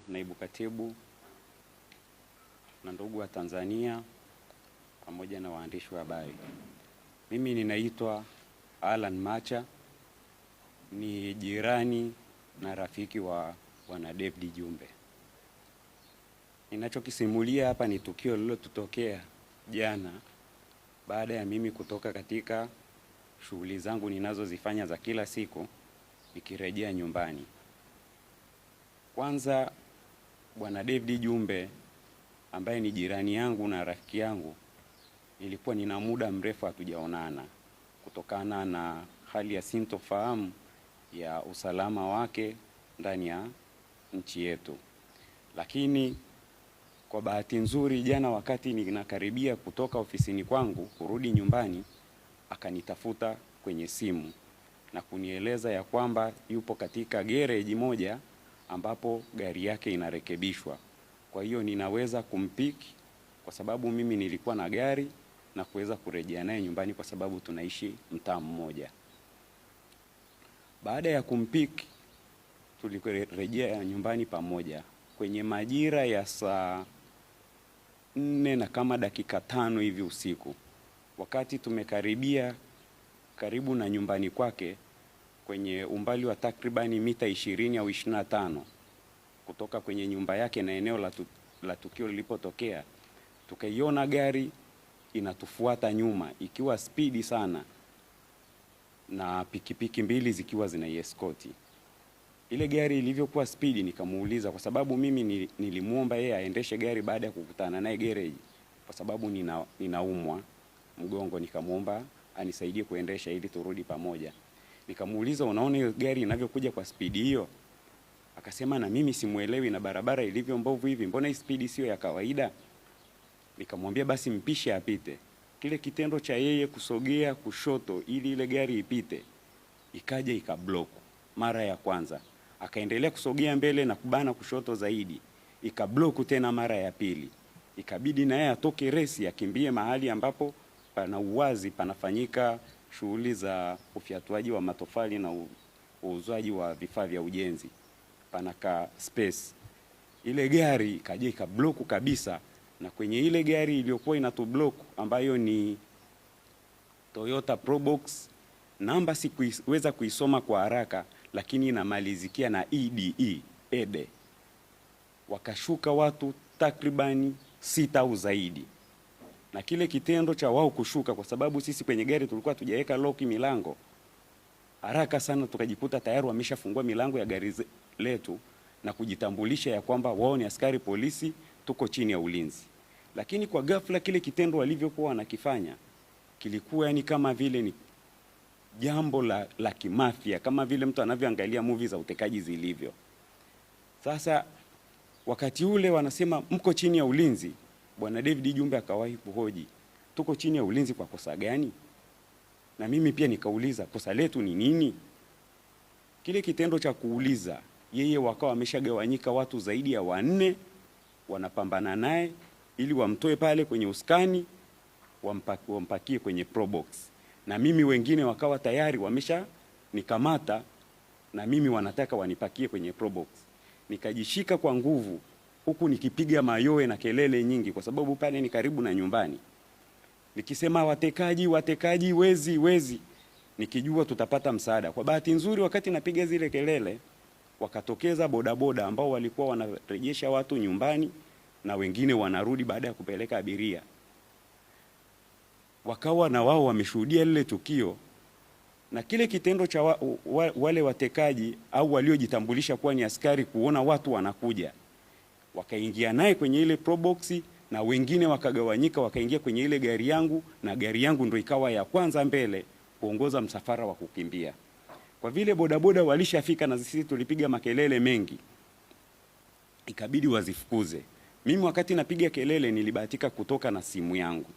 Naibu Katibu na ndugu wa Tanzania pamoja na waandishi wa habari. Mimi ninaitwa Alan Macha, ni jirani na rafiki wa Bwana David Jumbe. Ninachokisimulia hapa ni tukio lililotokea jana baada ya mimi kutoka katika shughuli zangu ninazozifanya za kila siku nikirejea nyumbani. Kwanza, Bwana David Jumbe ambaye ni jirani yangu na rafiki yangu, nilikuwa nina muda mrefu hatujaonana kutokana na hali ya sintofahamu ya usalama wake ndani ya nchi yetu. Lakini kwa bahati nzuri, jana wakati ninakaribia kutoka ofisini kwangu kurudi nyumbani, akanitafuta kwenye simu na kunieleza ya kwamba yupo katika gereji moja ambapo gari yake inarekebishwa. Kwa hiyo ninaweza kumpiki kwa sababu mimi nilikuwa na gari na kuweza kurejea naye nyumbani kwa sababu tunaishi mtaa mmoja. Baada ya kumpiki, tulikurejea nyumbani pamoja kwenye majira ya saa 4 na kama dakika 5 hivi usiku. Wakati tumekaribia karibu na nyumbani kwake kwenye umbali wa takribani mita 20 au 25 kutoka kwenye nyumba yake na eneo la tukio lilipotokea, tukaiona gari inatufuata nyuma ikiwa spidi sana na pikipiki mbili zikiwa zinaieskoti. Ile gari ilivyokuwa spidi, nikamuuliza kwa sababu mimi nilimuomba yeye aendeshe gari baada ya kukutana naye garage kwa sababu ninaumwa mgongo, nikamuomba anisaidie kuendesha ili turudi pamoja. Nikamuuliza, unaona hiyo gari inavyokuja kwa spidi hiyo? Akasema na mimi simuelewi, na barabara ilivyo mbovu hivi, mbona hii spidi sio ya kawaida? Nikamwambia basi mpishe apite. Kile kitendo cha yeye kusogea kushoto ili ile gari ipite, ikaja ikablock mara ya kwanza. Akaendelea kusogea mbele na kubana kushoto zaidi, ikablock tena mara ya pili. Ikabidi na yeye atoke resi akimbie mahali ambapo pana uwazi, panafanyika shughuli za ufyatuaji wa matofali na uuzwaji wa vifaa vya ujenzi, panaka space. Ile gari ikaja ikablock kabisa, na kwenye ile gari iliyokuwa inatublock ambayo ni Toyota Probox, namba sikuweza kuisoma kwa haraka, lakini inamalizikia na EDE. Wakashuka watu takribani 6 au zaidi. Na kile kitendo cha wao kushuka, kwa sababu sisi kwenye gari tulikuwa tujaweka lock milango, haraka sana tukajikuta tayari wameshafungua milango ya gari letu na kujitambulisha ya kwamba wao ni askari polisi, tuko chini ya ulinzi. Lakini kwa ghafla kile kitendo walivyokuwa wanakifanya kilikuwa yani kama vile ni jambo la kimafia, kama vile mtu anavyoangalia movie za utekaji zilivyo. Sasa wakati ule wanasema mko chini ya ulinzi, Bwana David Jumbe akawahi kuhoji, tuko chini ya ulinzi kwa kosa gani? Na mimi pia nikauliza kosa letu ni nini? Kile kitendo cha kuuliza, yeye wakawa wameshagawanyika watu zaidi ya 4 wanapambana naye ili wamtoe pale kwenye uskani wampakie kwenye Probox. Na mimi wengine wakawa tayari wamesha nikamata na mimi wanataka wanipakie kwenye Probox. Nikajishika kwa nguvu huku nikipiga mayowe na kelele nyingi kwa sababu pale ni karibu na nyumbani. Nikisema watekaji, wezi, nikijua tutapata msaada. Kwa bahati nzuri wakati napiga zile kelele, wakatokeza bodaboda ambao walikuwa wanarejesha watu nyumbani na wengine wanarudi baada ya kupeleka abiria. Wakawa na wao wameshuhudia lile tukio, na kile kitendo cha wale watekaji au waliojitambulisha kuwa ni askari kuona watu wanakuja, wakaingia naye kwenye ile Probox na wengine wakagawanyika wakaingia kwenye ile gari yangu, na gari yangu ndio ikawa ya kwanza mbele kuongoza msafara wa kukimbia. Kwa vile bodaboda walishafika na sisi tulipiga makelele mengi, ikabidi wazifukuze. Mimi wakati napiga kelele nilibahatika kutoka na simu yangu.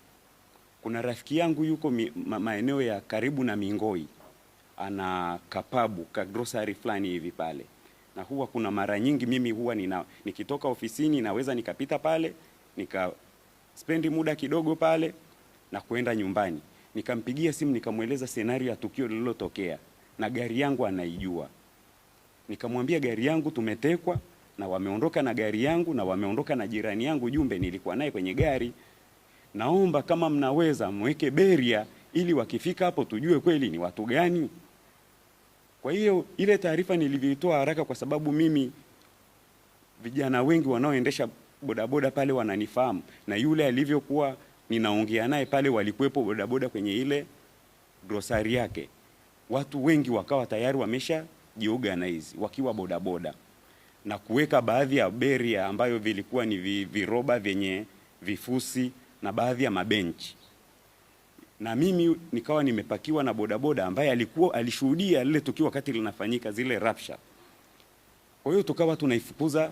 Kuna rafiki yangu yuko maeneo ya karibu na Mingoi, ana kapabu ka grocery fulani hivi pale, na huwa kuna mara nyingi mimi huwa nikitoka ofisini naweza nikapita pale nikaspendi muda kidogo pale na kuenda nyumbani. Nikampigia simu nikamweleza scenario ya tukio lililotokea na gari yangu anaijua. Nikamwambia gari yangu tumetekwa na wameondoka na gari yangu na wameondoka na jirani yangu Jumbe, nilikuwa naye kwenye gari. Naomba kama mnaweza mweke beria ili wakifika hapo tujue kweli ni watu gani. Kwa hiyo ile taarifa nilivyoitoa haraka, kwa sababu mimi vijana wengi wanaoendesha bodaboda pale wananifahamu, na yule alivyokuwa ninaongea naye pale walikuwepo bodaboda kwenye ile grocery yake. Watu wengi wakawa tayari wamesha jiorganize wakiwa bodaboda na kuweka baadhi ya beria ambayo vilikuwa ni viroba vyenye vifusi na baadhi ya mabenchi. Na mimi nikawa nimepakiwa na bodaboda ambaye alishuhudia lile tukio wakati linafanyika, zile rapsha. Kwa hiyo tukawa tunaifukuza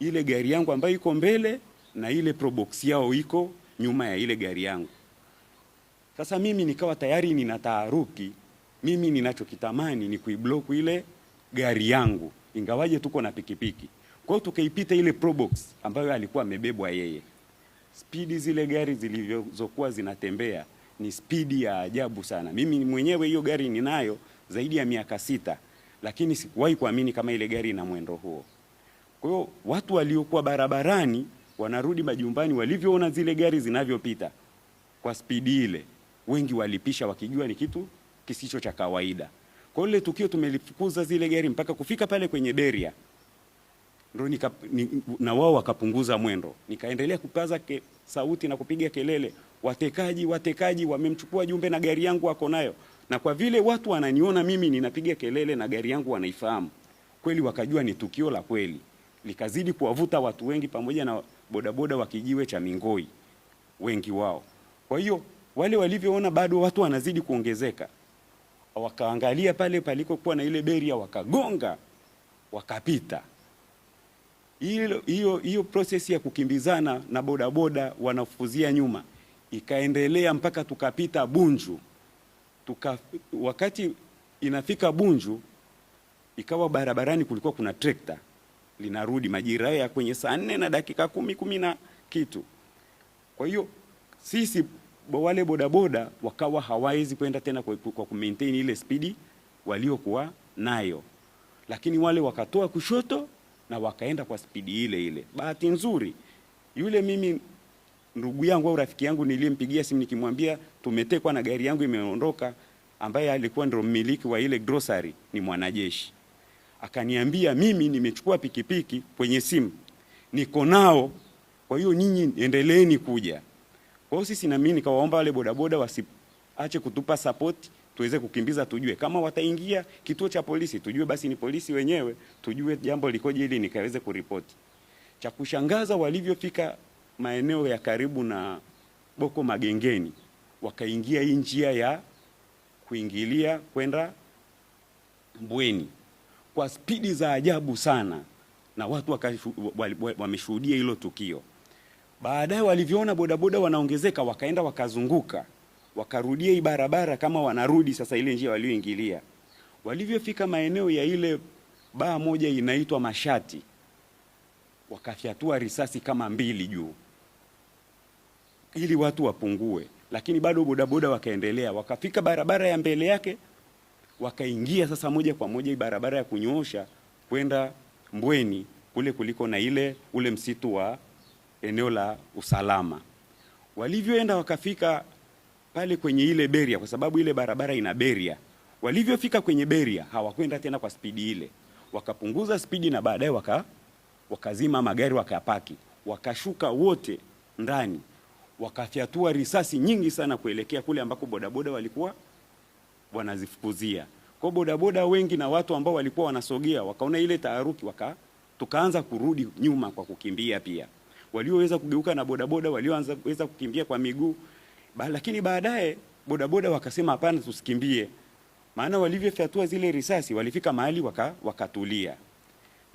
ile gari yangu ambayo iko mbele na ile probox yao iko nyuma ya ile gari yangu. Sasa mimi nikawa tayari nina taharuki. Mimi ninachokitamani ni kuiblock ile gari yangu, ingawaje tuko na pikipiki. Kwa hiyo tukaipita ile probox ambayo alikuwa amebebwa yeye. Spidi zile gari zilizokuwa zinatembea ni spidi ya ajabu sana. Mimi mwenyewe hiyo gari ninayo zaidi ya miaka 6, lakini sikuwahi kuamini kama ile gari ina mwendo huo. Kwa hiyo watu waliokuwa barabarani wanarudi majumbani, walivyoona zile gari zinavyopita kwa spidi ile, wengi walipisha wakijua ni kitu kisicho cha kawaida. Kwa hiyo ile tukio tumelifukuza zile gari mpaka kufika pale kwenye beria, ndio na wao wakapunguza mwendo. Nikaendelea kupaza sauti na kupiga kelele, watekaji wamemchukua Jumbe na gari yangu wako nayo. Na kwa vile watu wananiona mimi ninapiga kelele na gari yangu wanaifahamu, kweli wakajua ni tukio la kweli. Likazidi kuwavuta watu wengi pamoja na bodaboda wa Kijiwe cha Mingoi wengi wao. Kwa hiyo wale walivyoona bado watu wanazidi kuongezeka, wakaangalia pale palikokuwa na ile beria, wakagonga, wakapita. Hiyo process ya kukimbizana na bodaboda wanafuzia nyuma ikaendelea mpaka tukapita Bunju. Wakati inafika Bunju, ikawa barabarani kulikuwa kuna trekta linarudi majira ya kwenye saa 4 na dakika 10 na kitu. Kwa hiyo sisi wale bodaboda wakawa hawawezi kwenda tena kwa kumaintain ile spidi waliokuwa nayo, lakini wale wakatoa kushoto na wakaenda kwa spidi ile ile. Bahati nzuri yule mimi ndugu yangu au rafiki yangu nilimpigia simu nikimwambia tumetekwa na gari yangu imeondoka, ambaye alikuwa ndio mmiliki wa ile grocery, ni mwanajeshi. Akaniambia mimi nimechukua pikipiki kwenye simu, niko nao, kwa hiyo nyinyi endeleeni kuja. Kwa hiyo sisi na mimi nikawaomba wale bodaboda wasiache kutupa support, tuweze kukimbiza, tujue kama wataingia kituo cha polisi tujue basi ni polisi wenyewe, tujue jambo likoje ili nikaweze kuripoti. Cha kushangaza, walivyofika maeneo ya karibu na Boko Magengeni, wakaingia hii njia ya kuingilia kwenda Mbweni kwa spidi za ajabu sana, na watu wameshuhudia hilo tukio. Baadaye walivyoona bodaboda wanaongezeka, wakaenda wakazunguka, wakarudia hii barabara kama wanarudi sasa ile njia walioingilia. Walivyofika maeneo ya ile baa moja inaitwa Mashati, wakafyatua risasi kama 2 juu ili watu wapungue, lakini bado bodaboda wakaendelea. Wakafika barabara ya mbele yake, wakaingia sasa moja kwa moja hii barabara ya kunyoosha kwenda Mbweni kule kuliko na ule msitu wa eneo la usalama. Walivyoenda wakafika pale kwenye ile beria, kwa sababu ile barabara ina beria. Walivyofika kwenye beria hawakwenda tena kwa spidi ile, wakapunguza spidi na baadaye wakazima magari, wakapaki, wakashuka wote ndani, wakafyatua risasi nyingi sana kuelekea kule ambako bodaboda walikuwa wanazifukuzia. Kwa bodaboda wengi na watu ambao walikuwa wanasogea wakaona ile taharuki, tukaanza kurudi nyuma kwa kukimbia pia. Walioweza kugeuka na bodaboda walioweza kukimbia kwa miguu, lakini baadaye bodaboda wakasema hapana, tusikimbie. Maana walivyofyatua zile risasi walifika mahali wakatulia.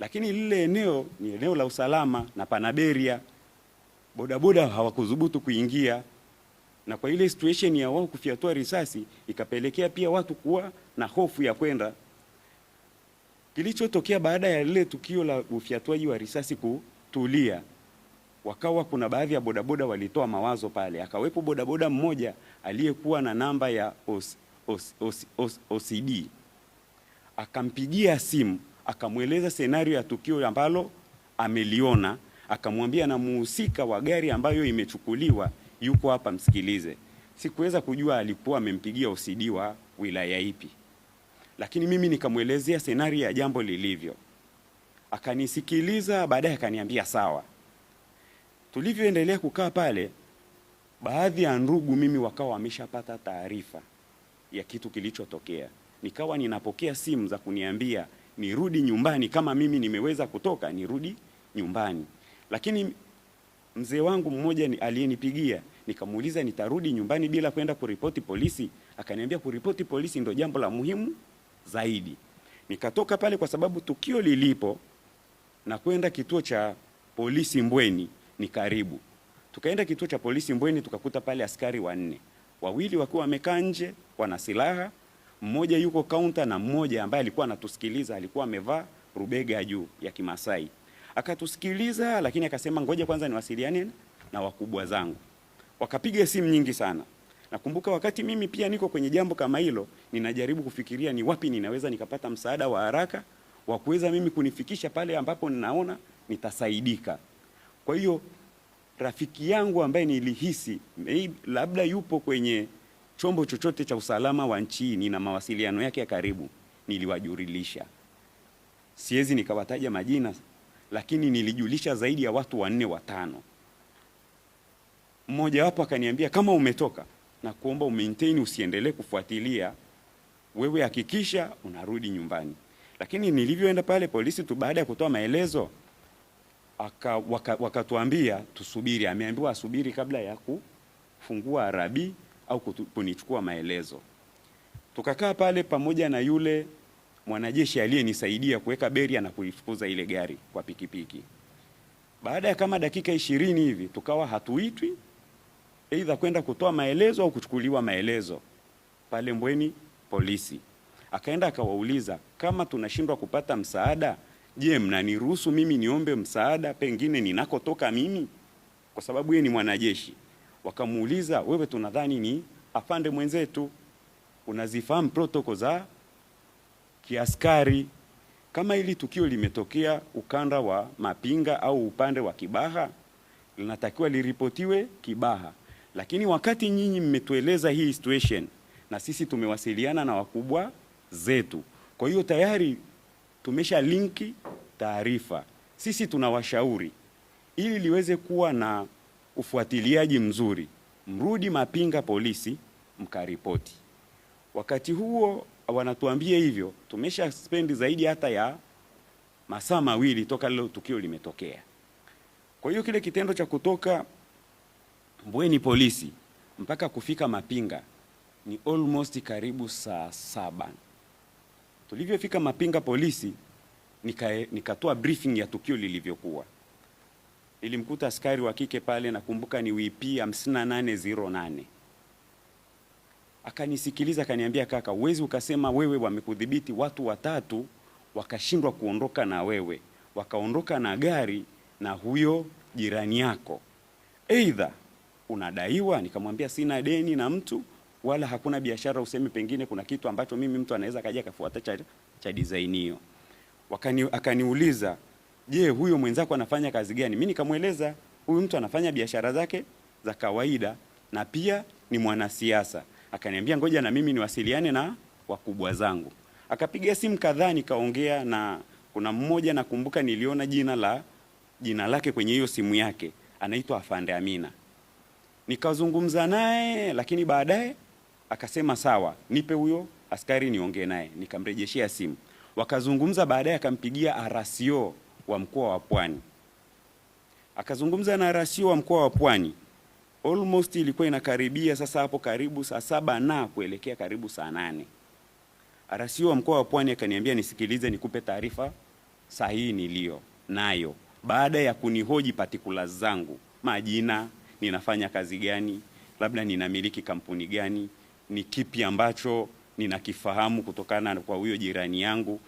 Lakini lile eneo ni eneo la usalama na pana beria. Bodaboda hawakudhubutu kuingia, na kwa ile situation ya wao kufyatua risasi ikapelekea pia watu kuwa na hofu ya kwenda. Kilichotokea baada ya lile tukio la ufyatuaji wa risasi kutulia, wakawa kuna baadhi ya bodaboda walitoa mawazo pale. Akawepo bodaboda mmoja aliyekuwa na namba ya OCD, akampigia simu akamweleza scenario ya tukio ambalo ameliona, akamwambia na muhusika wa gari ambayo imechukuliwa yuko hapa, msikilize. Sikuweza kujua alikuwa amempigia OCD wa wilaya ipi, lakini mimi nikamwelezea scenario ya jambo lilivyo. Akanisikiliza, baadaye akaniambia sawa. Tulivyoendelea kukaa pale, baadhi ya ndugu mimi wakawa wameshapata taarifa ya kitu kilichotokea. Nikawa ninapokea simu za kuniambia nirudi nyumbani, kama mimi nimeweza kutoka nirudi nyumbani. Lakini mzee wangu mmoja aliyenipigia, nikamuuliza nitarudi nyumbani bila kwenda kuripoti polisi? Akaniambia kuripoti polisi ndio jambo la muhimu zaidi. Nikatoka pale kwa sababu tukio lilipo na kwenda kituo cha polisi Mbweni ni karibu. Tukaenda kituo cha polisi Mbweni, tukakuta pale askari 4. Wawili wakiwa wamekaa nje wana silaha, mmoja yuko kaunta na mmoja ambaye alikuwa anatusikiliza alikuwa amevaa rubega juu ya Kimasai. Akatusikiliza, lakini akasema ngoja kwanza niwasiliane na wakubwa zangu. Wakapiga simu nyingi sana. Nakumbuka wakati mimi pia niko kwenye jambo kama hilo, ninajaribu kufikiria ni wapi ninaweza nikapata msaada wa haraka wa kuweza mimi kunifikisha pale ambapo ninaona nitasaidika. Kwa hiyo rafiki yangu ambaye nilihisi labda yupo kwenye chombo chochote cha usalama wa nchi, nina mawasiliano yake ya karibu, niliwajulisha. Siwezi nikawataja majina, lakini nilijulisha zaidi ya watu 4 5. Mmoja wapo akaniambia kama umetoka na kuomba umaintain, usiendelee kufuatilia, wewe hakikisha unarudi nyumbani. Lakini nilivyoenda pale polisi tu, baada ya kutoa maelezo wakatuambia tusubiri. Ameambiwa asubiri kabla ya kufungua arabi au kunichukua maelezo. Tukakaa pale pamoja na yule mwanajeshi aliyenisaidia kuweka beria na kuifukuza ile gari kwa pikipiki. Baada ya kama dakika 20 hivi tukawa hatuitwi aidha kwenda kutoa maelezo au kuchukuliwa maelezo pale Mbweni polisi. Akaenda akawauliza kama tunashindwa kupata msaada, je, mnaniruhusu mimi niombe msaada pengine ninakotoka mimi, kwa sababu yeye ni mwanajeshi. Wakamuuliza, wewe tunadhani ni afande mwenzetu, unazifahamu protocol za kiaskari, kama hili tukio limetokea ukanda wa Mapinga au upande wa Kibaha linatakiwa liripotiwe Kibaha. Lakini wakati nyinyi mmetueleza hii situation na sisi tumewasiliana na wakubwa zetu, kwa hiyo tayari tumesha linki taarifa. Sisi tunawashauri ili liweze kuwa na ufuatiliaji mzuri, mrudi Mapinga polisi mkaripoti. Wakati huo wanatuambia hivyo, tumesha spend zaidi hata ya masaa 2 toka leo tukio limetokea. Kwa hiyo kile kitendo cha kutoka Mbweni polisi mpaka kufika Mapinga ni almost karibu saa 7. Tulivyofika Mapinga polisi, nikatoa briefing ya tukio lilivyokuwa. Nilimkuta askari wa kike pale, nakumbuka ni WP 5808. Akanisikiliza akaniambia, kaka, uwezi ukasema wewe wamekudhibiti watu 3 wakashindwa kuondoka na wewe, wakaondoka na gari na huyo jirani yako, aidha unadaiwa. Nikamwambia sina deni na mtu wala hakuna biashara, useme pengine kuna kitu ambacho mimi mtu anaweza kaja kafuata cha design hiyo. Akaniuliza, je, huyo mwenzako anafanya kazi gani? Mimi nikamweleza huyu mtu anafanya biashara zake za kawaida na pia ni mwanasiasa. Akaniambia ngoja na mimi niwasiliane na wakubwa zangu. Akapiga simu kadhaa, nikaongea na kuna mmoja nakumbuka niliona jina lake kwenye hiyo simu yake, anaitwa Afande Amina. Nikazungumza naye, lakini baadaye akasema sawa, nipe huyo askari niongee naye. Nikamrejeshia simu. Wakazungumza, baadaye akampigia RCO wa mkoa wa Pwani. Akazungumza na RCO wa mkoa wa Pwani. Almost ilikuwa inakaribia sasa hapo karibu saa 7 na kuelekea karibu saa 8. RCO wa mkoa wa Pwani akaniambia nisikilize, nikupe taarifa sahihi nilio nayo, baada ya kunihoji particulars zangu, majina, ninafanya kazi gani, labda ninamiliki kampuni gani, ni kipi ambacho ninakifahamu kutokana kwa huyo jirani yangu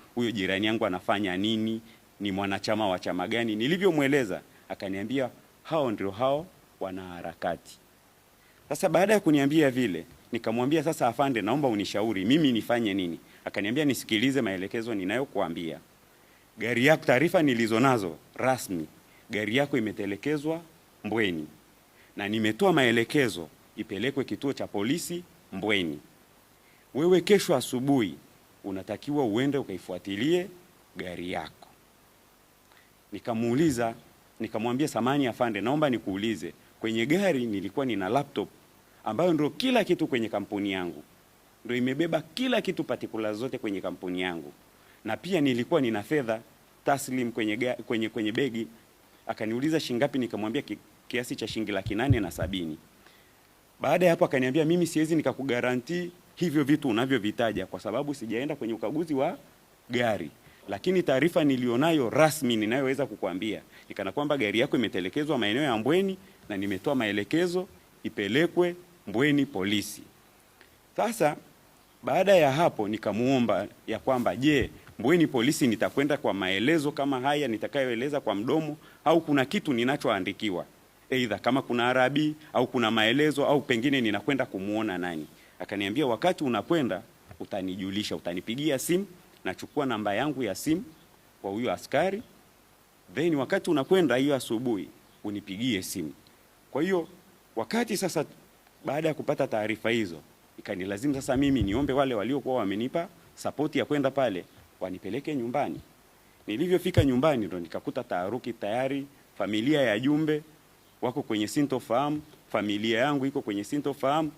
anafanya nini, ni mwanachama wa chama gani. Nilivyomweleza akaniambia hao ndio hao wanaharakati. Sasa baada ya kuniambia vile, nikamwambia sasa, afande, naomba unishauri mimi nifanye nini. Akaniambia nisikilize maelekezo ninayokuambia. Gari yako, taarifa nilizonazo rasmi, gari yako imetelekezwa Mbweni na nimetoa maelekezo ipelekwe kituo cha polisi Mbweni. Wewe kesho asubuhi unatakiwa uende ukaifuatilie gari yako. Nikamuuliza, nikamwambia samani afande, naomba nikuulize, kwenye gari nilikuwa nina laptop ambayo ndio kila kitu kwenye kampuni yangu, ndio imebeba kila kitu, particulars zote kwenye kampuni yangu, na pia nilikuwa nina fedha taslim kwenye begi. Akaniuliza shingapi, nikamwambia kiasi cha shilingi 870. Baada ya hapo akaniambia mimi siwezi nikakugarantii hivyo vitu unavyovitaja kwa sababu sijaenda kwenye ukaguzi wa gari, lakini taarifa nilionayo rasmi ninayoweza kukuambia ikana kwamba gari yako imetelekezwa maeneo ya Mbweni na nimetoa maelekezo ipelekwe Mbweni polisi. Sasa baada ya hapo nikamuomba ya kwamba je, Mbweni polisi nitakwenda kwa maelezo kama haya nitakayoeleza kwa mdomo au kuna kitu ninachoandikiwa, aidha kama kuna arabi au kuna maelezo au pengine ninakwenda kumuona nani? Akaniambia wakati unakwenda utanijulisha, utanipigia simu, nachukua namba yangu ya simu kwa huyo askari, then wakati unakwenda hiyo asubuhi unipigie simu. Kwa hiyo wakati sasa baada ya kupata taarifa hizo ikanilazimu sasa mimi niombe wale waliokuwa wamenipa support ya kwenda pale wanipeleke nyumbani. Nilivyofika nyumbani ndo nikakuta taharuki tayari, familia ya Jumbe wako kwenye sintofahamu, familia yangu iko kwenye sintofahamu,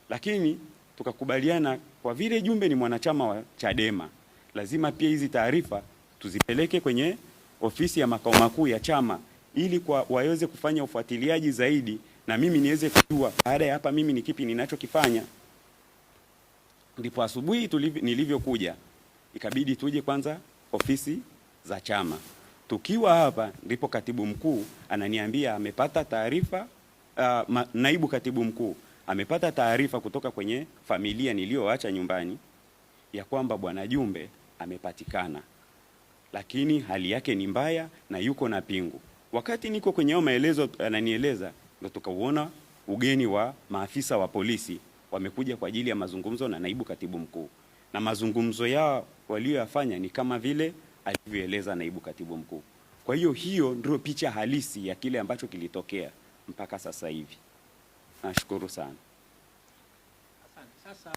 lakini tukakubaliana kwa vile Jumbe ni mwanachama wa Chadema, lazima pia hizi taarifa tuzipeleke kwenye ofisi ya makao makuu ya chama ili kwa waweze kufanya ufuatiliaji zaidi na mimi niweze kujua baada ya hapa mimi ni kipi ninachokifanya. Ndipo asubuhi nilivyokuja ikabidi tuje kwanza ofisi za chama. Tukiwa hapa ndipo katibu mkuu ananiambia amepata taarifa, naibu katibu mkuu amepata taarifa kutoka kwenye familia niliyoacha nyumbani ya kwamba bwana Jumbe amepatikana, lakini hali yake ni mbaya na yuko na pingu. Wakati niko kwenye maelezo ananieleza, ndo tukauona ugeni wa maafisa wa polisi wamekuja kwa ajili ya mazungumzo na naibu katibu mkuu, na mazungumzo yao walioyafanya ni kama vile alivyoeleza naibu katibu mkuu. Kwa hiyo hiyo ndio picha halisi ya kile ambacho kilitokea mpaka sasa hivi. Nashukuru sana. Asante. Sasa